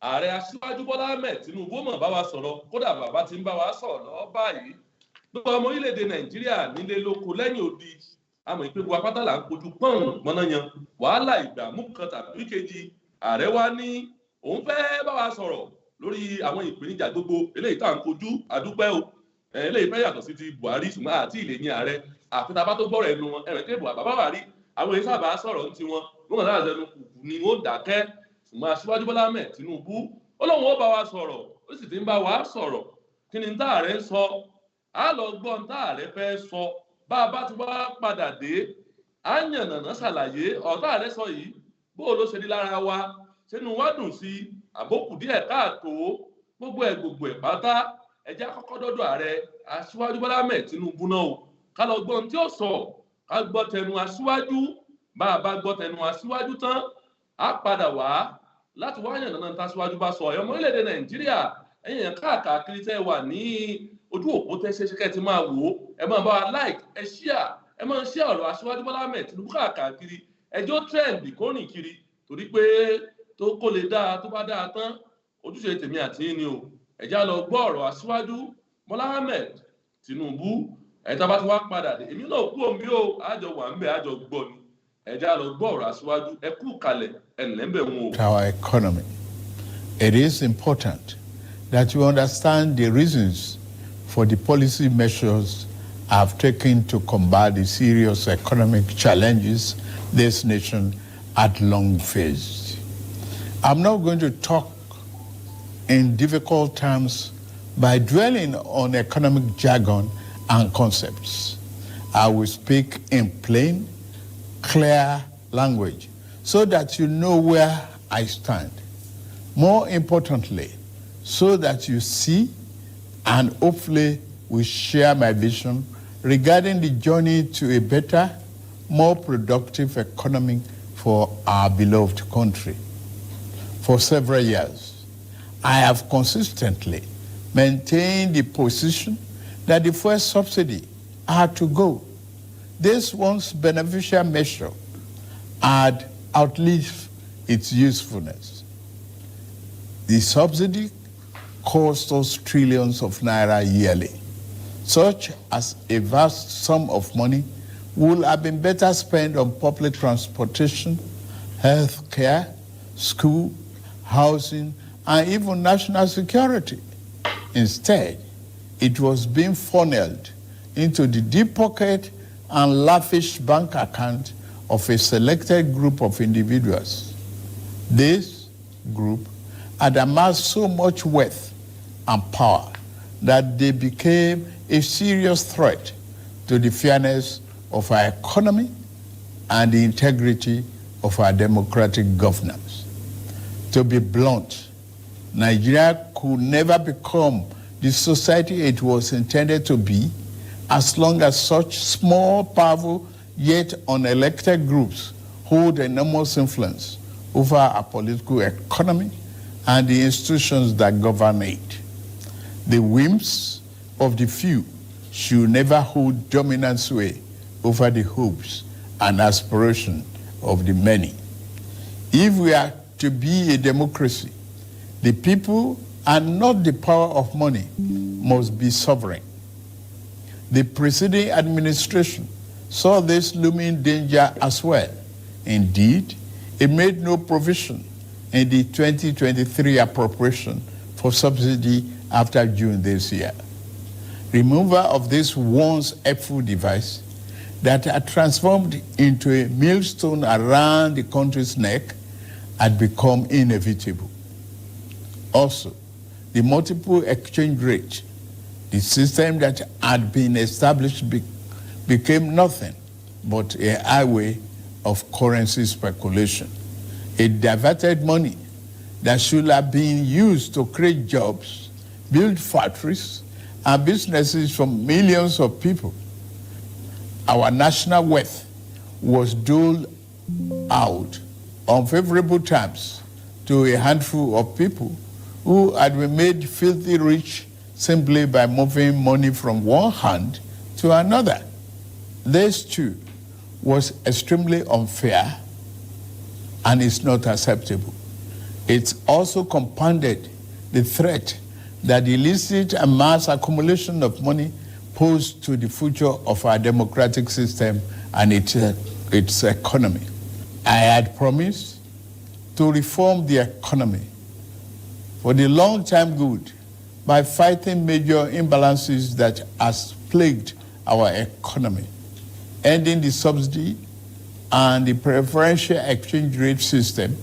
ààrẹ aṣíwájú Bọ́lá Ahmed Tinubu mọ̀ bá wa sọ̀rọ̀ kódà bàbá ti ń bá wa sọ̀rọ̀ lọ́wọ́ báyìí gbogbo ọmọ orílẹ̀-èdè Nàìjíríà nílé lóko lẹ́yìn odi àmọ́ ìpè gbogbo apáta là ń kojú pọ́n mọ́nàyàn wàhálà ìdààmú kan tàbí kejì ààrẹ wa ní òun fẹ́ bá wa sọ̀rọ̀ lórí àwọn ìpèníjà gbogbo eléyìí tá à ń kojú àdúpẹ́ o eléyìí fẹ́ yàtọ̀ sí ti Buhari ṣùgbọ́n àti ilé ní ààrẹ àfi tá a bá tó gbọ́rọ̀ ẹnu wọn ẹ̀rẹ̀ tébù bàbá Buhari àwọn èyí sábà sọ̀rọ̀ ní tiwọn wọn náà lẹ́nu kùkù ni wọ́n dákẹ́ ṣùgbọ́n aṣíwájú Bọ́lá Ahmed Tinubu ó lóun ó bá wa sọ̀rọ̀ ó sì ti ń bá wa sọ̀rọ̀ kí ni tá ààrẹ ń sọ á lọ gbọ́ tá ààrẹ fẹ́ sọ bá a bá ti wá padà dé á yànnàná ṣàlàyé ọ̀tá ààrẹ sọ yìí bó ló ṣe ní lára wa sínú wa dùn sí àbókù díẹ̀ káàtó gbogbo ẹ̀ pátá ẹjẹ́ àkọ́kọ́ dọ́dọ̀ ààrẹ aṣíwájú Bọ́lá Ahmed Tinubu náà o ká lọ gbọ́n tí ó sọ ká gbọ́ tẹnu aṣíwájú bá a bá gbọ́ tẹnu aṣíwájú tán á padà wá láti wá yànnàná tá aṣíwájú bá sọ ọmọ orílẹ̀-èdè Nàìjíríà ẹ̀yin yẹn káàkiri tẹ́ wà ní ojú òpó tẹ́ ṣe kẹ́ ti máa wò ó ẹ máa bá wa like ẹ share ẹ máa share ọ̀rọ̀ aṣíwájú Bọ́lá Ahmed Tinubu káàkiri ẹjọ́ trend kó rìn kiri torí pé tó kó lè dáa tó bá dáa tán ojúṣe tèmi àti yín ni o ẹjá lọ gbọ́ ọ̀rọ̀ aṣíwájú Bọ́lá Ahmed Tinubu ẹ̀ta bá ti wá padà dé èmi náà kú omi o àjọ wà ń bẹ̀ àjọ gbọ́ ni ẹjá lọ gbọ́ ọ̀rọ̀ aṣíwájú ẹ kú kalẹ̀ ẹ̀nlẹ́mbẹ̀ wọn o. Our economy. It is important that you understand the reasons for the policy measures I've taken to combat the serious economic challenges this nation had long faced. I'm not going to talk in difficult terms by dwelling on economic jargon and concepts. I will speak in plain, clear language so that you know where I stand. More importantly, so that you see and hopefully will share my vision regarding the journey to a better, more productive economy for our beloved country. For several years, I have consistently maintained the position that the fuel subsidy had to go. This once beneficial measure had outlived its usefulness. The subsidy cost us trillions of naira yearly, such as a vast sum of money would have been better spent on public transportation, health care, school, housing, and even national security. Instead, it was being funneled into the deep pocket and lavish bank account of a selected group of individuals. This group had amassed so much wealth and power that they became a serious threat to the fairness of our economy and the integrity of our democratic governance. To be blunt, Nigeria could never become the society it was intended to be as long as such small, powerful, yet unelected groups hold enormous influence over our political economy and the institutions that govern it. The whims of the few should never hold dominant sway over the hopes and aspirations of the many. If we are to be a democracy, the people and not the power of money must be sovereign. The preceding administration saw this looming danger as well. Indeed, it made no provision in the 2023 appropriation for subsidy after June this year. Removal of this once helpful device that had transformed into a millstone around the country's neck had become inevitable. Also, the multiple exchange rate, the system that had been established became nothing but a highway of currency speculation. It diverted money that should have been used to create jobs, build factories, and businesses for millions of people. Our national wealth was doled out on favorable terms to a handful of people who had been made filthy rich simply by moving money from one hand to another. This too was extremely unfair and is not acceptable. It's also compounded the threat that the illicit and mass accumulation of money pose to the future of our democratic system and its economy. I had promised to reform the economy for the long-term good by fighting major imbalances that has plagued our economy, ending the subsidy and the preferential exchange rate system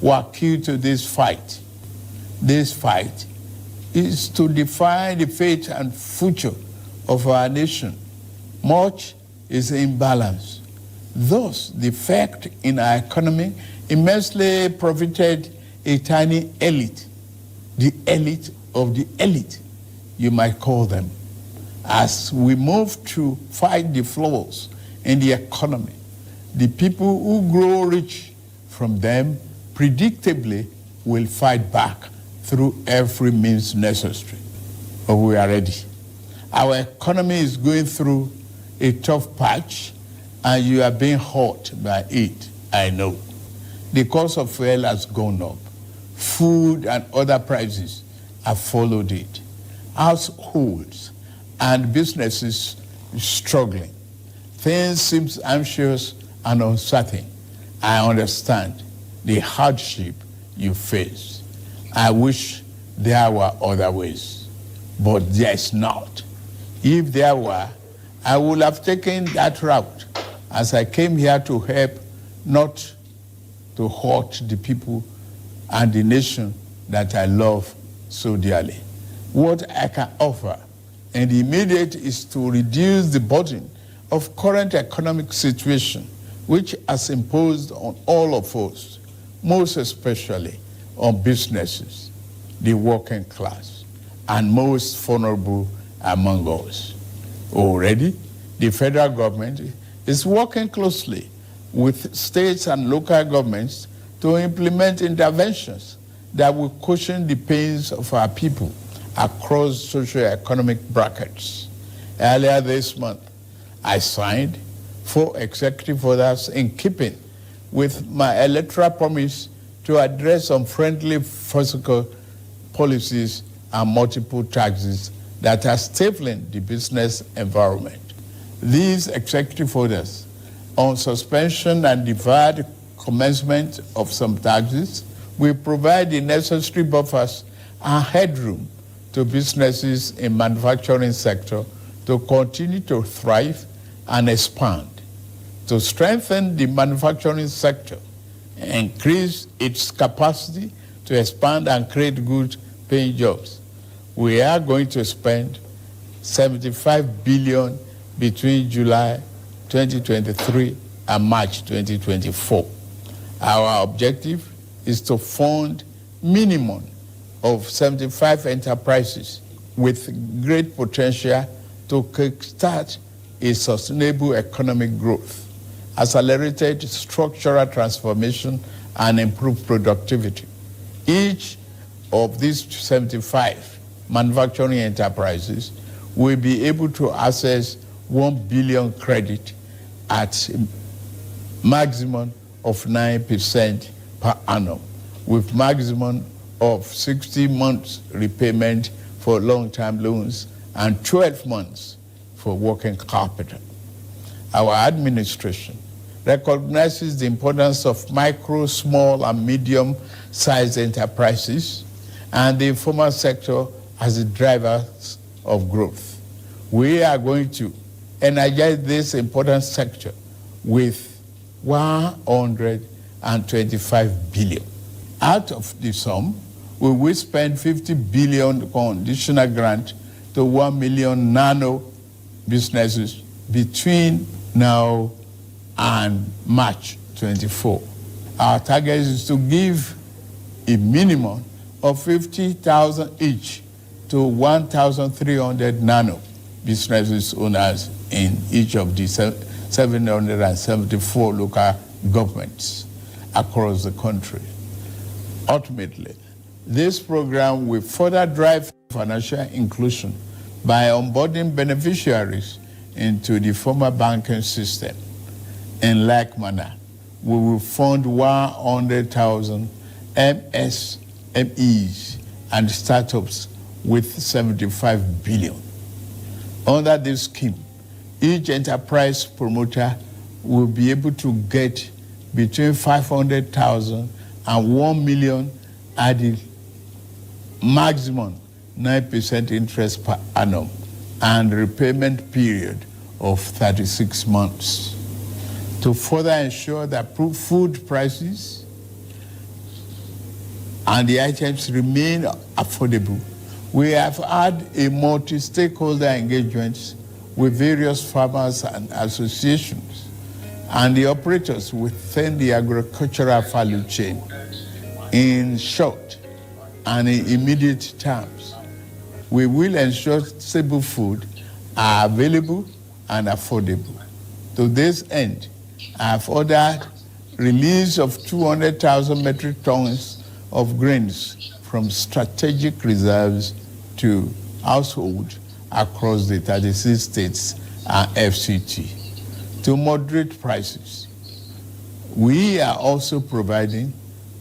were key to this fight. This fight is to define the fate and future of our nation. Much is imbalance. Thus, the effect in our economy immensely profited a tiny elite, the elite of the elite, you might call them. As we move to fight the flaws in the economy, the people who grow rich from them predictably will fight back through every means necessary. But we are ready. Our economy is going through a tough patch, and you are being hurt by it, I know. The cost of fuel has gone up. Food and other prices have followed it. Households and businesses struggling. Things seem anxious and uncertain. I understand the hardship you face. I wish there were other ways, but there is not. If there were, I would have taken that route, as I came here to help, not to hurt the people and the nation that I love so dearly. What I can offer in the immediate is to reduce the burden of current economic situation, which has imposed on all of us, most especially on businesses, the working class, and most vulnerable among us. Already, the federal government is working closely with states and local governments to implement interventions that will cushion the pains of our people across socio-economic brackets. Earlier this month, I signed 4 executive orders in keeping with my electoral promise to address unfriendly fiscal policies and multiple taxes that are stifling the business environment. These executive orders on suspension and deferred commencement of some taxes will provide the necessary buffers and headroom to businesses in manufacturing sector to continue to thrive and expand. To strengthen the manufacturing sector, increase its capacity to expand and create good paying jobs, we are going to spend $75 billion between July 2023 and March 2024. Our objective is to fund minimum of 75 enterprises with great potential to kickstart a sustainable economic growth, accelerated structural transformation, and improved productivity. Each of these 75 manufacturing enterprises will be able to access 1 billion credit at a maximum of 9% per annum, with maximum of 60 months repayment for long-term loans and 12 months for working capital. Our administration recognizes the importance of micro, small, and medium-sized enterprises and the informal sector as the drivers of growth. We are going to energize this important sector with $125 billion. Out of the sum, we will spend $50 billion conditional grant to 1 million nano businesses between now and March 24. Our target is to give a minimum of 50,000 each to 1,300 nano businesses owners in each of the 774 local governments across the country. Ultimately, this program will further drive financial inclusion by onboarding beneficiaries into the formal banking system. In like manner, we will fund 100,000 MSMEs and startups with 75 billion. Under this scheme, each enterprise promoter will be able to get between 500,000 and 1 million at the maximum 9% interest per annum and repayment period of 36 months. To further ensure that food prices and the items remain affordable, we have had a multi-stakeholder engagement with various farmers and associations and the operators within the agricultural value chain in short and in immediate terms. We will ensure stable food are available and affordable. To this end, I have ordered release of 200,000 metric tons of grains from strategic reserves to households across the 36 states and FCT to moderate prices. We are also providing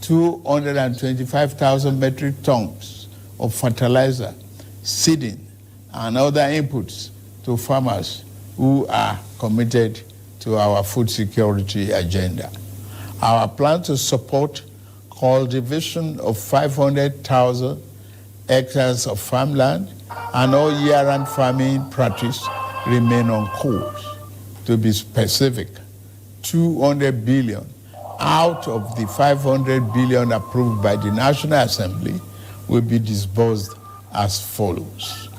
225,000 metric tons of fertilizer, seeding, and other inputs to farmers who are committed to our food security agenda. Our plan to support cultivation of 500,000 hectares of farmland and all year-round farming practice remain on course. To be specific, 200 billion out of the 500 billion approved by the National Assembly will be disbursed as follows.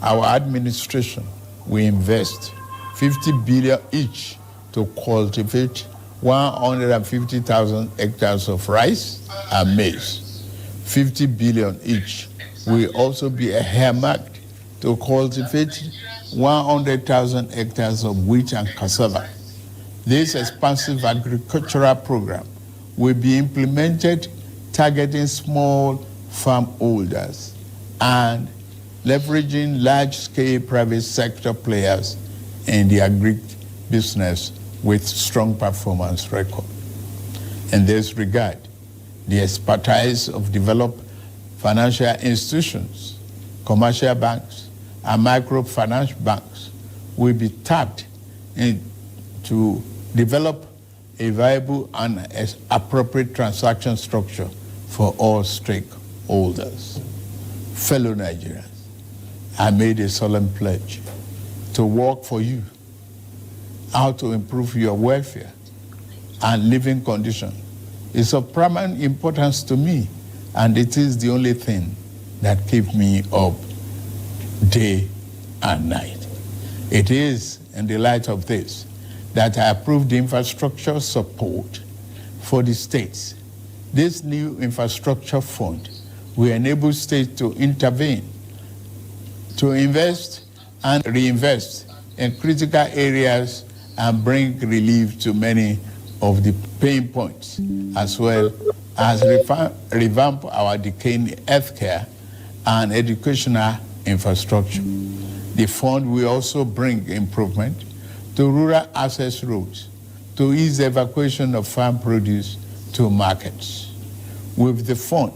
Our administration will invest 50 billion each to cultivate 150,000 hectares of rice and maize. 50 billion each will also be earmarked to cultivate 100,000 hectares of wheat and cassava. This expansive agricultural program will be implemented targeting small farm holders and leveraging large-scale private sector players in the agri-business with strong performance record. In this regard, the expertise of developed financial institutions, commercial banks, and microfinance banks will be tapped to develop a viable and appropriate transaction structure for all stakeholders. Fellow Nigerians, I made a solemn pledge to work for you, how to improve your welfare and living conditions. It's of paramount importance to me, and it is the only thing that keeps me up day and night. It is in the light of this that I approved the infrastructure support for the states. This new infrastructure fund will enable states to intervene, to invest and reinvest in critical areas and bring relief to many of the pain points, as well as revamp our decaying healthcare and educational infrastructure. The fund will also bring improvement to rural access roads to ease the evacuation of farm produce to markets. With the fund,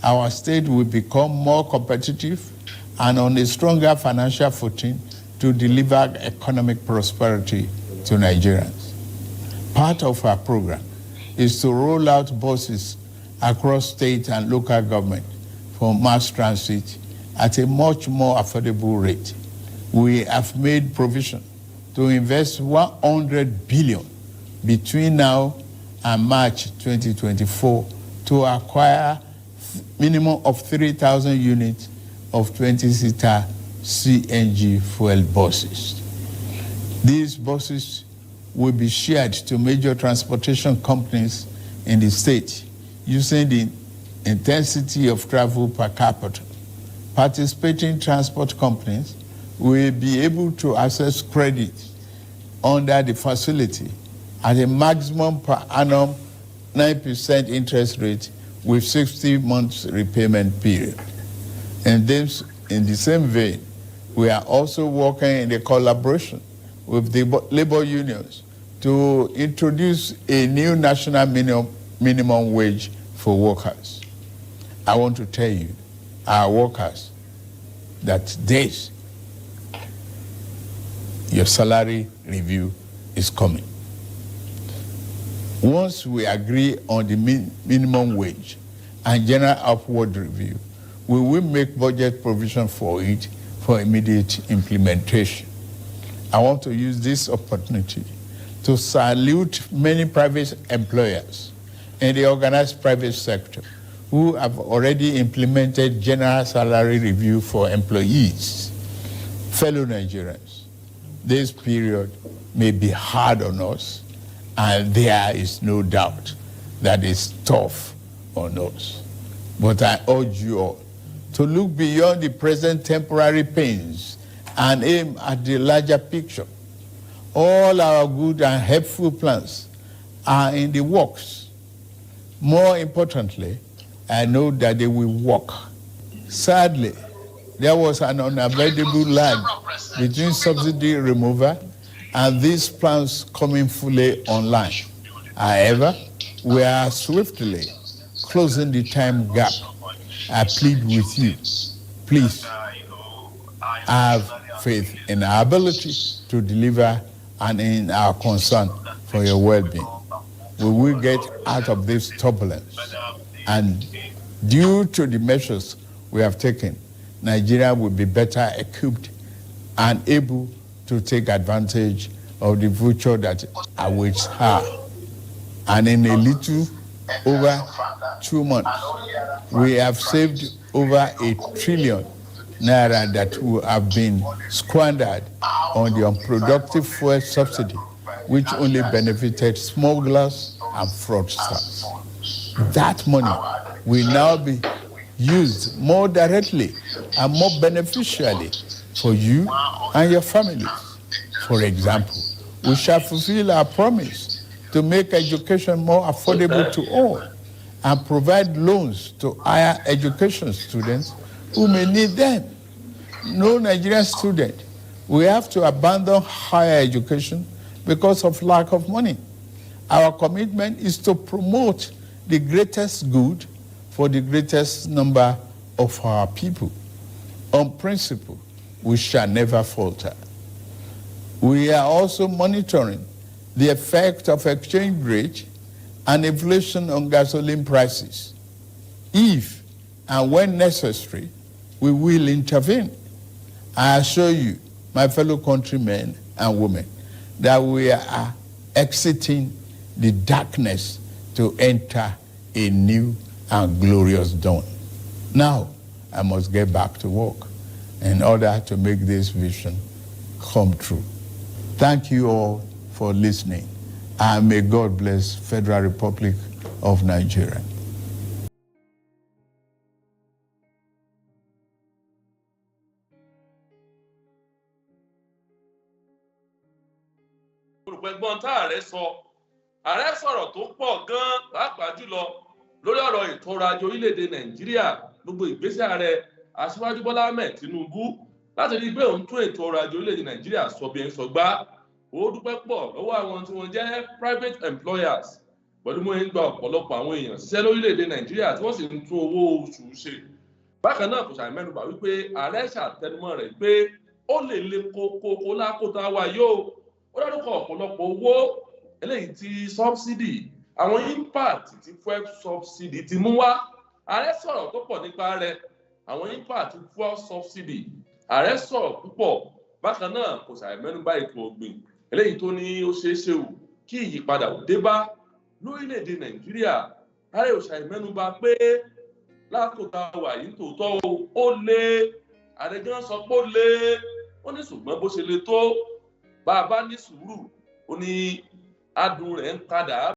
our state will become more competitive and on a stronger financial footing to deliver economic prosperity to Nigerians. Part of our program is to roll out buses across state and local government for mass transit at a much more affordable rate. We have made provision to invest 100 billion between now and March 2024 to acquire minimum of 3,000 units of 20-seater CNG fuel buses. These buses will be shared to major transportation companies in the state using the intensity of travel per capita. Participating transport companies will be able to access credit under the facility at a maximum per annum 9% interest rate with 60 months repayment period. In the same vein, we are also working in a collaboration with the labor unions to introduce a new national minimum wage for workers. I want to tell you, our workers, that this, your salary review is coming. Once we agree on the minimum wage and general upward review, we will make budget provision for it for immediate implementation. I want to use this opportunity to salute many private employers in the organized private sector who have already implemented general salary review for employees. Fellow Nigerians, this period may be hard on us, and there is no doubt that it's tough on us. But I urge you all to look beyond the present temporary pains and aim at the larger picture. All our good and helpful plans are in the works. More importantly, I know that they will work. Sadly, there was an unavoidable lag between subsidy removal and these plans coming fully online. However, we are swiftly closing the time gap. I plead with you, please have faith in our ability to deliver and in our concern for your well-being. We will get out of this turbulence, and due to the measures we have taken, Nigeria will be better equipped and able to take advantage of the future that awaits her. And in a little over 2 months, we have saved over 1 trillion naira that would have been squandered on the unproductive fuel subsidy, which only benefited smugglers and fraudsters. That money will now be used more directly and more beneficially for you and your families. For example, we shall fulfill our promise to make education more affordable to all and provide loans to higher education students who may need them. No Nigerian student will have to abandon higher education because of lack of money. Our commitment is to promote the greatest good for the greatest number of our people. On principle, we shall never falter. We are also monitoring the effect of exchange rate and inflation on gasoline prices. If and when necessary, we will intervene. I assure you, my fellow countrymen and women, that we are exiting the darkness to enter a new and glorious dawn. Now, I must get back to work in order to make this vision come true. Thank you all for listening, and may God bless Federal Republic of Nigeria. olùpẹ̀gbọ́n tá ààrẹ sọ̀rọ̀ tó pọ̀ gan-an pàápàá jùlọ lórí ọ̀rọ̀ ètò ọrọ̀ ajé orílẹ̀-èdè Nàìjíríà, gbogbo ìgbésẹ̀ ààrẹ Aṣíwájú Bọ́lá Ahmed Tinubu láti rí pé òun tún ètò ọrọ̀ ajé orílẹ̀-èdè Nàìjíríà sọ bí ẹni sọgbá. Ó dúpẹ́ pọ̀ lọ́wọ́ àwọn tí wọ́n jẹ́ private employers pẹ̀lú mọ́ ń gba ọ̀pọ̀lọpọ̀ àwọn èèyàn ṣiṣẹ́ lórílẹ̀-èdè Nàìjíríà tí wọ́n sì ń tún owó oṣù ṣe. Bákan náà kò ṣàì mẹ́nubà wípé ààrẹ ṣàtẹnumọ́ rẹ̀ pé ó lè le kókó lákòótá wa yóò. Ó dárúkọ ọ̀pọ̀lọpọ̀ owó eléyìí tí subsidy, àwọn impact tí fuel subsidy ti mú wá. Ààrẹ sọ̀rọ̀ tó pọ̀ nípa rẹ̀, àwọn impact fuel subsidy. Ààrẹ sọ̀rọ̀ púpọ̀. Bákan náà kò ṣàì mẹ́nubà ètò ọ̀gbìn eléyìí tó ní ó ṣeé ṣe wù kí ìyípadà ò dé bá lórílẹ̀-èdè Nàìjíríà. Ààrẹ ò ṣàì mẹ́nubà pé lákòótá wà yìí tòótọ́ ó lé. Ààrẹ gan sọ pé ó lé. Ó ní ṣùgbọ́n bó ṣe le tó bá a bá ní sùúrù, ó ní adùn rẹ̀ ń padà